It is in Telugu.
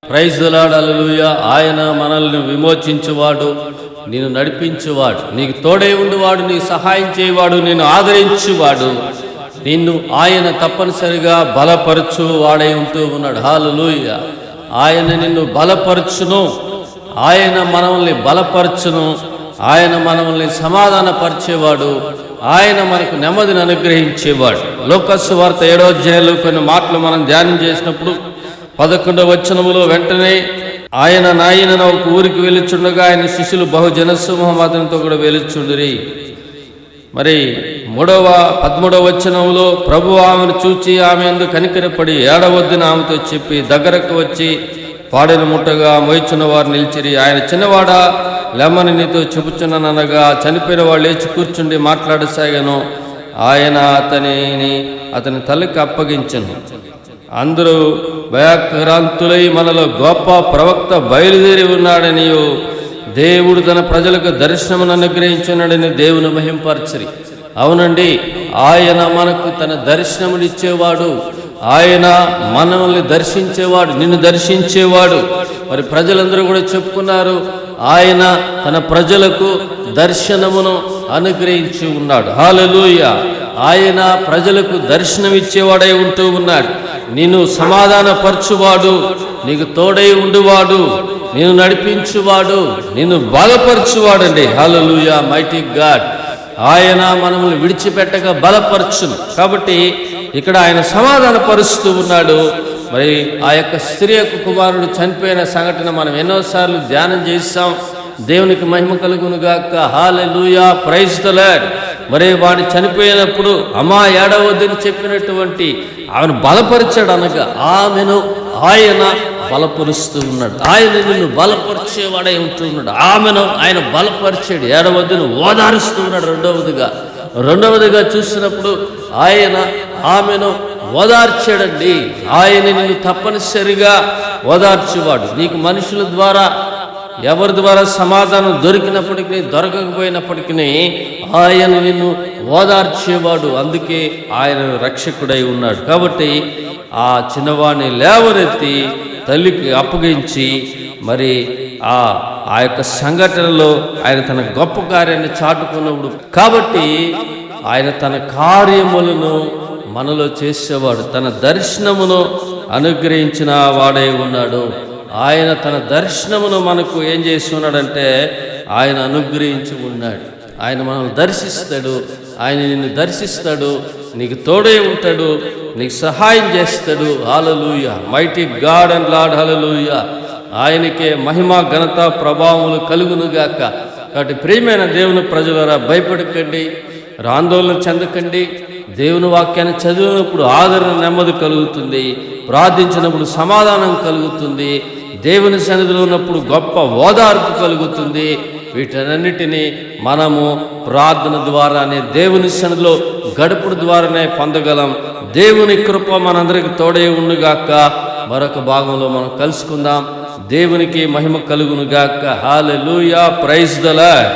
ప్రైజ్ ది లార్డ్, హల్లెలూయా. ఆయన మనల్ని విమోచించువాడు, నిన్ను నడిపించువాడు, నీకు తోడై ఉండువాడు, నీకు సహాయం చేయవాడు, నిన్ను ఆదరించువాడు, నిన్ను ఆయన తప్పనిసరిగా బలపరచు వాడై ఉంటూ ఉన్నాడు. హల్లెలూయా. ఆయన నిన్ను బలపరచును, ఆయన మనల్ని బలపరచును, ఆయన మనల్ని సమాధానపరిచేవాడు, ఆయన మనకు నెమ్మదిని అనుగ్రహించేవాడు. లోకాసు సువార్త 7వ అధ్యాయంలో కొన్ని మాటలు మనం ధ్యానం చేసినప్పుడు 11వ వచనములో, వెంటనే ఆయన నాయన ఒక ఊరికి వెళ్ళుచుండగా ఆయన శిష్యులు బహుజన సమూహం అతనితో కూడా వెళ్ళుచుండిరి. మరి 13వ వచనంలో, ప్రభు ఆమెను చూచి ఆమె యందు కనికరపడి ఏడవద్దని ఆమెతో చెప్పి దగ్గరకు వచ్చి పాడెను ముట్టగా మోయిచున్న వారు నిలిచిరి. ఆయన చిన్నవాడా లెమ్మని నీతో చెబుచున్నాననగా చనిపోయిన వాళ్ళు లేచి కూర్చుండి మాట్లాడసాగాను. ఆయన అతని తల్లికి అప్పగించను. అందరూ భయాక్రాంతులై మనలో గొప్ప ప్రవక్త బయలుదేరి ఉన్నాడనియు దేవుడు తన ప్రజలకు దర్శనమును అనుగ్రహించున్నాడని దేవుని మహింపరచరి. అవునండి, ఆయన మనకు తన దర్శనమునిచ్చేవాడు, ఆయన మనల్ని దర్శించేవాడు, నిన్ను దర్శించేవాడు. మరి ప్రజలందరూ కూడా చెప్పుకున్నారు, ఆయన తన ప్రజలకు దర్శనమును అనుగ్రహించి ఉన్నాడు. హల్లెలూయా. ఆయన ప్రజలకు దర్శనమిచ్చేవాడై ఉంటూ ఉన్నాడు. నిన్ను సమాధానపరచువాడు, నీకు తోడై ఉండువాడు, నిన్ను నడిపించువాడు, నిన్ను బలపరచువాడండి. హల్లెలూయా. Mighty God. ఆయన మనల్ని విడిచిపెట్టక బలపరచును. కాబట్టి ఇక్కడ ఆయన సమాధానపరుస్తూ ఉన్నాడు. మరి ఆ యొక్క స్త్రీ యొక్క కుమారుడు చనిపోయిన సంఘటన మనం ఎన్నోసార్లు ధ్యానం చేస్తాం. దేవునికి మహిమ కలుగునుగాక. హల్లెలూయా. Praise the Lord. మరి వాడు చనిపోయినప్పుడు అమ్మా ఏడవద్దని చెప్పినటువంటి ఆమెను బలపరిచాడు, అనగా ఆమెను ఆయన బలపరుస్తూ ఉన్నాడు. ఆయన నిన్ను బలపరిచేవాడై ఉంటున్నాడు. ఆమెను ఆయన బలపరిచాడు, ఏడవద్దని ఓదారుస్తూ ఉన్నాడు. రెండవదిగా చూసినప్పుడు ఆయన ఆమెను ఓదార్చాడండి. ఆయన నిన్ను తప్పనిసరిగా ఓదార్చేవాడు. నీకు మనుషుల ద్వారా, ఎవరి ద్వారా సమాధానం దొరికినప్పటికీ దొరకకపోయినప్పటికీ ఆయన నిన్ను ఓదార్చేవాడు. అందుకే ఆయన రక్షకుడై ఉన్నాడు. కాబట్టి ఆ చిన్నవాడిని లేవనెత్తి తల్లికి అప్పగించి మరి ఆ యొక్క సంఘటనలో ఆయన తన గొప్ప కార్యాన్ని చాటుకున్నప్పుడు, కాబట్టి ఆయన తన కార్యములను మనలో చేసేవాడు, తన దర్శనమును అనుగ్రహించిన వాడై ఉన్నాడు. ఆయన తన దర్శనమును మనకు ఏం చేసి ఉన్నాడంటే ఆయన అనుగ్రహించి ఉన్నాడు. ఆయన మనల్ని దర్శిస్తాడు, ఆయన నిన్ను దర్శిస్తాడు, నీకు తోడే ఉంటాడు, నీకు సహాయం చేస్తాడు. Hallelujah. Mighty God and Lord. Hallelujah. ఆయనకే మహిమ ఘనత ప్రభావములు కలుగునుగాక. కాబట్టి ప్రియమైన దేవుని ప్రజలారా, భయపడకండి, ఆందోళన చెందకండి. దేవుని వాక్యాన్ని చదివినప్పుడు ఆదరణ, నెమ్మది కలుగుతుంది. ప్రార్థించినప్పుడు సమాధానం కలుగుతుంది. దేవుని సన్నిధిలో ఉన్నప్పుడు గొప్ప ఓదార్పు కలుగుతుంది. వీటన్నిటినీ మనము ప్రార్థన ద్వారానే, దేవుని సన్నిధిలో గడుపుడు ద్వారానే పొందగలం. దేవుని కృప మనందరికి తోడే ఉండుగాక. మరొక భాగంలో మనం కలుసుకుందాం. దేవునికి మహిమ కలుగునుగాక. హల్లెలూయా. Praise the lord.